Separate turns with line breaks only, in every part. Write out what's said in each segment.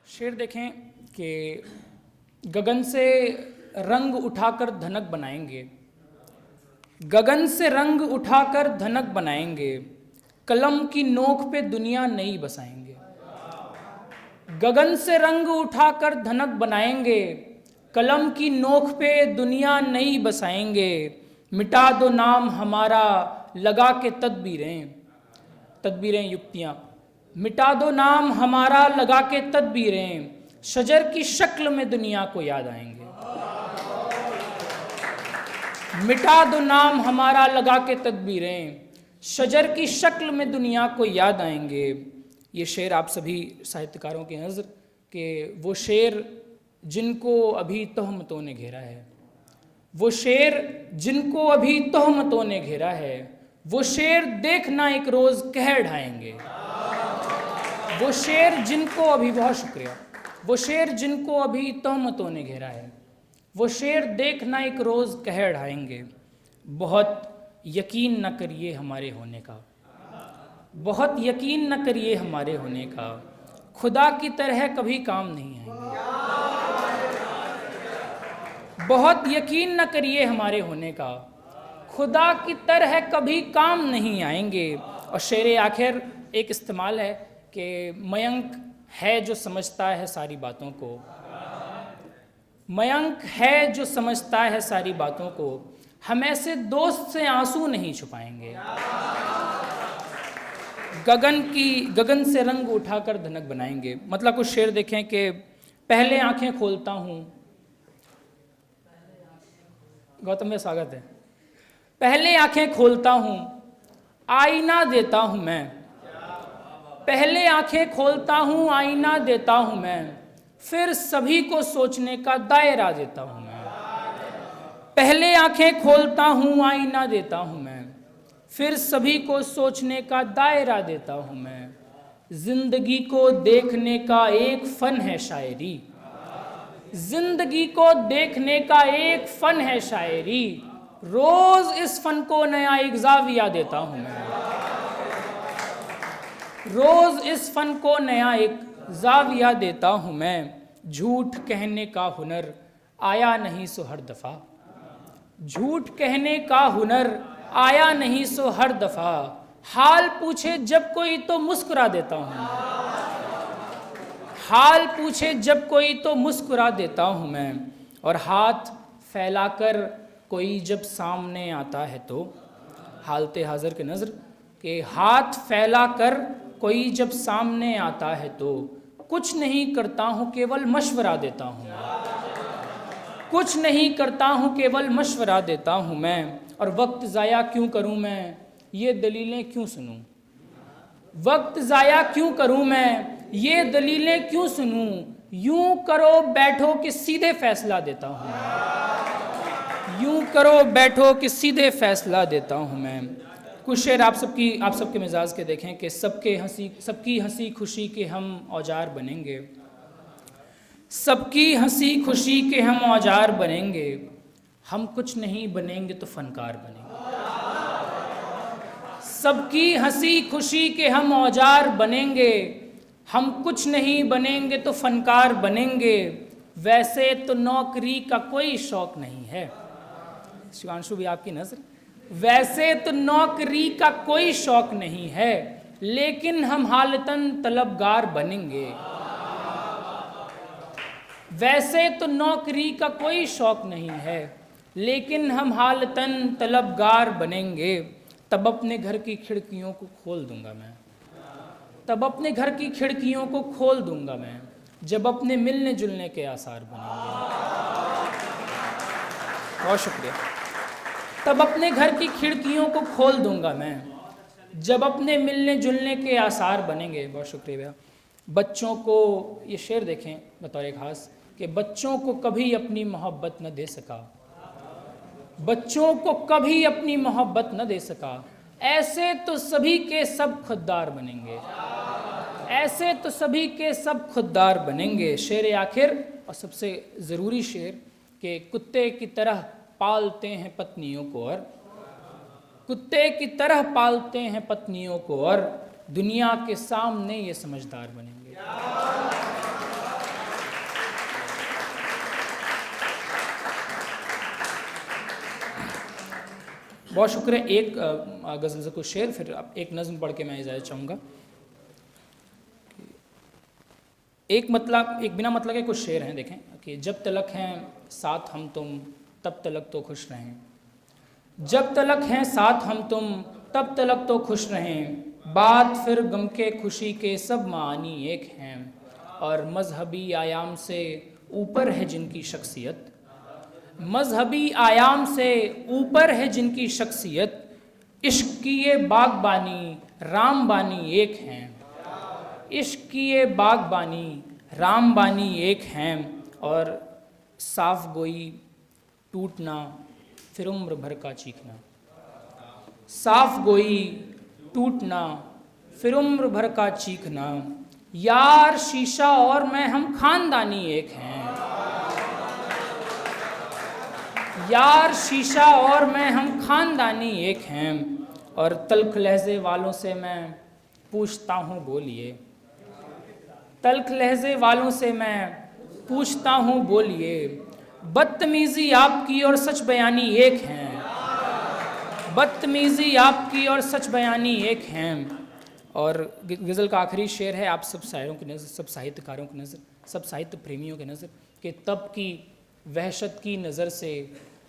शेर देखें कि गगन से रंग उठाकर धनक बनाएंगे, गगन से रंग उठाकर धनक बनाएंगे, कलम की नोक पे दुनिया नई बसाएंगे। गगन से रंग उठाकर धनक बनाएंगे, कलम की नोक पे दुनिया नई बसाएंगे। मिटा दो नाम हमारा लगा के तदबीरें, तदबीरें युक्तियाँ, मिटा दो नाम हमारा लगा के तदबीरें, शजर की शक्ल में दुनिया को याद आएंगे। मिटा दो नाम हमारा लगा के तदबीरें, शजर की शक्ल में दुनिया को याद आएंगे। ये शेर आप सभी साहित्यकारों की नज़र के वो शेर जिनको अभी तोहमतों ने घेरा है, वो शेर जिनको अभी तोहमतों ने घेरा है, वो शेर देखना एक रोज़ कह ढाएंगे। वो शेर जिनको अभी, बहुत शुक्रिया, वो शेर जिनको अभी तोहमतों ने घेरा है, वो शेर देखना एक रोज़ कह ढाएंगे। बहुत यकीन न करिए हमारे होने का, बहुत यकीन न करिए हमारे होने का, खुदा की तरह कभी काम नहीं आएंगे। बहुत यकीन न करिए हमारे होने का, खुदा की तरह कभी काम नहीं आएंगे। और शेर आखिर एक इस्तेमाल है कि मयंक है जो समझता है सारी बातों को, मयंक है जो समझता है सारी बातों को, हम ऐसे दोस्त से आंसू नहीं छुपाएंगे। गगन से रंग उठाकर धनक बनाएंगे। मतलब कुछ शेर देखें कि पहले आंखें खोलता हूँ, गौतम में स्वागत है। पहले आंखें खोलता हूँ आईना देता हूँ मैं, पहले आंखें खोलता हूँ आईना देता हूँ मैं, फिर सभी को सोचने का दायरा देता हूँ मैं। पहले आंखें खोलता हूँ आईना देता हूँ मैं, फिर सभी को सोचने का दायरा देता हूँ मैं। जिंदगी को देखने का एक फन है शायरी, जिंदगी को देखने का एक फन है शायरी, रोज इस फन को नया एक जाविया देता हूँ मैं। रोज इस फन को नया एक जाविया देता हूँ मैं। झूठ कहने का हुनर आया नहीं सो हर दफा, झूठ कहने का हुनर आया नहीं सो हर दफा, हाल पूछे जब कोई तो मुस्कुरा देता हूँ, हाल पूछे जब कोई तो मुस्कुरा देता हूँ मैं। और हाथ फैलाकर कोई जब सामने आता है तो, हालते हाजिर के नज़र के हाथ फैलाकर कोई जब सामने आता है तो, कुछ नहीं करता हूँ केवल मशवरा देता हूँ, कुछ नहीं करता हूँ केवल मशवरा देता हूँ मैं। और वक्त ज़ाया क्यों करूँ मैं, ये दलीलें क्यों सुनूँ, वक्त ज़ाया क्यों करूँ मैं, ये दलीलें क्यों सुनूँ, यूं करो बैठो कि सीधे फैसला देता हूँ, यूं करो बैठो कि सीधे फैसला देता हूँ मैं। कुछ शेर आप सबके मिजाज के देखें कि सबकी हंसी खुशी के हम औजार बनेंगे, सबकी हंसी खुशी के हम औजार बनेंगे, हम कुछ नहीं बनेंगे तो फनकार बनेंगे। सबकी हंसी खुशी के हम औजार बनेंगे, हम कुछ नहीं बनेंगे तो फनकार बनेंगे। वैसे तो नौकरी का कोई शौक नहीं है, शिवांशु भी आपकी नजर, वैसे तो नौकरी का कोई शौक नहीं है, लेकिन हम हालतन तलबगार बनेंगे। वैसे तो नौकरी का कोई शौक नहीं है, लेकिन हम हालतन तलबगार बनेंगे। तब अपने घर की खिड़कियों को खोल दूंगा मैं, तब अपने घर की खिड़कियों को खोल दूंगा मैं, जब अपने मिलने जुलने के आसार बनेंगे। बहुत शुक्रिया। तब अपने घर की खिड़कियों को खोल दूंगा मैं, जब अपने मिलने जुलने के आसार बनेंगे। बहुत शुक्रिया भैया। बच्चों को ये शेर देखें बतौर खास कि बच्चों को कभी अपनी मोहब्बत न दे सका, बच्चों को कभी अपनी मोहब्बत न दे सका, ऐसे तो सभी के सब खुददार बनेंगे, ऐसे तो सभी के सब खुददार बनेंगे। शेर आखिर और सबसे ज़रूरी शेर कि कुत्ते की तरह पालते हैं पत्नियों को, और कुत्ते की तरह पालते हैं पत्नियों को, और दुनिया के सामने ये समझदार बनेंगे। बहुत शुक्रिया। एक गज़ल से कुछ शेर, फिर अब एक नज़्म पढ़ के मैं इजाज़त चाहूँगा। एक बिना मतलब के कुछ शेर हैं, देखें कि जब तलक हैं साथ हम तुम तब तलक तो खुश रहें, जब तलक हैं साथ हम तुम तब तलक तो खुश रहें, बात फिर गम के खुशी के सब मानी एक हैं, और मजहबी आयाम से ऊपर है जिनकी शख्सियत, मजहबी आयाम से ऊपर है जिनकी शख्सियत, इश्क की ये बागबानी रामबानी एक हैं, इश्क की ये बागबानी रामबानी एक हैं, और साफ गोई टूटना फिर उम्र भर का चीखना, साफ गोई टूटना फिर उम्र भर का चीखना, यार शीशा और मैं हम खानदानी एक हैं, यार शीशा और मैं हम खानदानी एक हैं, और तल्ख लहजे वालों से मैं पूछता हूँ बोलिए, तल्ख लहजे वालों से मैं पूछता हूँ बोलिए, बदतमीजी आपकी और सच बयानी एक हैं, बदतमीजी आपकी और सच बयानी एक हैं। और गज़ल का आखिरी शेर है आप सब शायरों की नज़र, सब साहित्यकारों की नज़र, सब साहित्य प्रेमियों की नज़र, कि तब की वहशत की नज़र से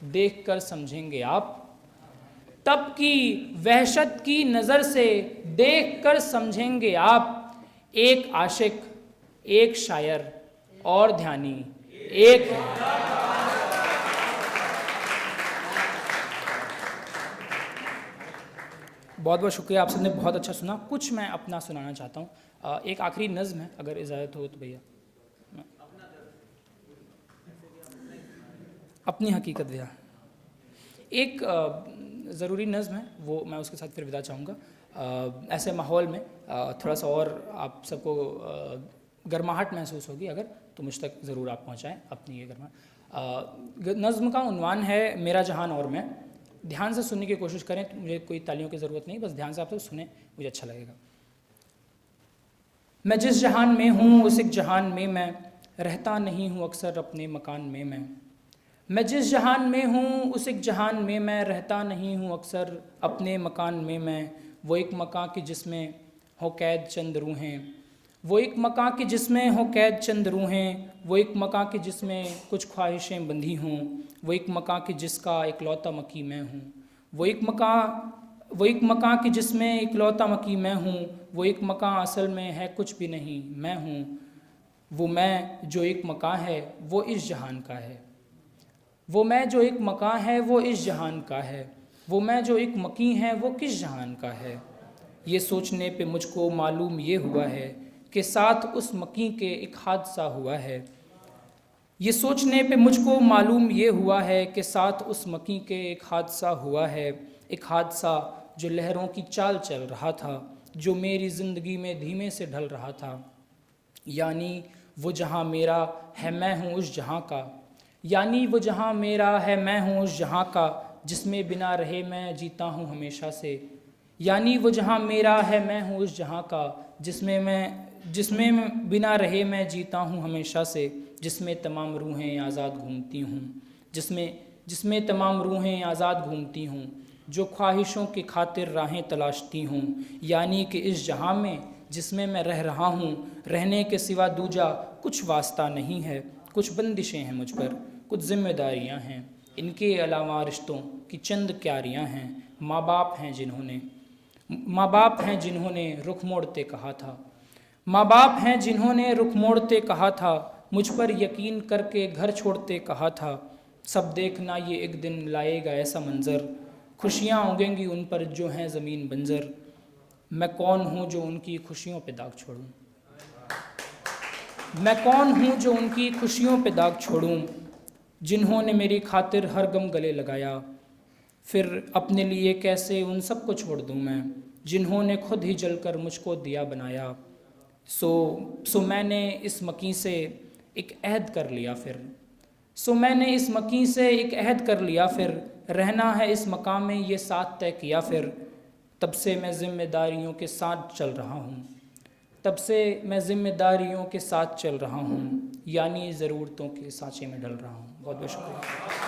देख कर समझेंगे आप, तब की वहशत की नज़र से देख कर समझेंगे आप, एक आशिक एक शायर और ध्यानी एक है। बहुत बहुत शुक्रिया, आप सबने बहुत अच्छा सुना। कुछ मैं अपना सुनाना चाहता हूँ, एक आखिरी नज़्म है, अगर इजाज़त हो तो भैया। अपनी हकीकत दिया एक ज़रूरी नज़्म है, वो मैं उसके साथ फिर विदा चाहूँगा। ऐसे माहौल में थोड़ा सा और आप सबको गर्माहट महसूस होगी अगर, तो मुझ तक ज़रूर आप पहुँचाएँ अपनी ये गर्माहट। नज़्म का उन्वान है मेरा जहान और मैं। ध्यान से सुनने की कोशिश करें, तो मुझे कोई तालियों की ज़रूरत नहीं, बस ध्यान से आप सब सुने, मुझे अच्छा लगेगा। मैं जिस जहान में हूँ उस एक जहान में मैं रहता नहीं हूँ अक्सर अपने मकान में मैं जिस जहान में हूँ उस एक जहान में मैं रहता नहीं हूँ अक्सर अपने मकान में मैं, वो एक मकान की जिसमें हो कैद चंद रूहें, वो एक मकान की जिसमें हो कैद चंद रूहें, वो एक मकान की जिसमें कुछ ख्वाहिशें बंधी हों, वो एक मकान की जिसका इकलौता मकी मैं हूँ, वो एक मकान की जिसमें इकलौता मकी मैं हूँ, वो एक मकान असल में है कुछ भी नहीं मैं हूँ, वो मैं जो एक मकान है वो इस जहान का है, वो मैं जो एक मकान है वो इस जहान का है, वो मैं जो एक मकी है वो किस जहान का है। ये सोचने पे मुझको मालूम ये हुआ है कि साथ उस मकी के एक हादसा हुआ है, ये सोचने पे मुझको मालूम ये हुआ है कि साथ उस मकी के एक हादसा हुआ है, एक हादसा जो लहरों की चाल चल रहा था, जो मेरी ज़िंदगी में धीमे से ढल रहा था, यानी वो जहाँ मेरा है मैं हूँ उस जहाँ का, यानी वो जहाँ मेरा है मैं हूँ उस जहाँ का, जिसमें बिना रहे मैं जीता हूँ हमेशा से, यानी वो जहाँ मेरा है मैं हूँ उस जहाँ का, जिसमें बिना रहे मैं जीता हूँ हमेशा से, जिसमें तमाम रूहें आज़ाद घूमती हूँ, जिसमें तमाम रूहें आज़ाद घूमती हूँ, जो ख्वाहिशों की खातिर राहें तलाशती हूँ, यानी कि इस जहाँ में जिसमें मैं रह रहा हूँ, रहने के सिवा दूजा कुछ वास्ता नहीं है, कुछ बंदिशें हैं मुझ पर, कुछ जिम्मेदारियाँ हैं, इनके अलावा रिश्तों की चंद क्यारियाँ हैं, माँ बाप हैं जिन्होंने रुख मोड़ते कहा था, माँ बाप हैं जिन्होंने रुख मोड़ते कहा था, मुझ पर यकीन करके घर छोड़ते कहा था, सब देखना ये एक दिन लाएगा ऐसा मंज़र, खुशियाँ उगेंगी उन पर जो हैं ज़मीन बंजर, मैं कौन हूँ जो उनकी खुशियों पे दाग छोड़ूं, मैं कौन हूँ जो उनकी खुशियों पे दाग छोड़ूं, जिन्होंने मेरी खातिर हर गम गले लगाया, फिर अपने लिए कैसे उन सब को छोड़ दूँ मैं, जिन्होंने खुद ही जलकर मुझको दिया बनाया। सो मैंने इस मकी से एक अहद कर लिया फिर, मैंने इस मकी से एक अहद कर लिया फिर, रहना है इस मकाम में ये साथ तय किया फिर, तब से मैं ज़िम्मेदारियों के साथ चल रहा हूँ, तब से मैं ज़िम्मेदारियों के साथ चल रहा हूँ, यानी ज़रूरतों के सांचे में ढल रहा हूँ। बहुत बहुत शुक्रिया।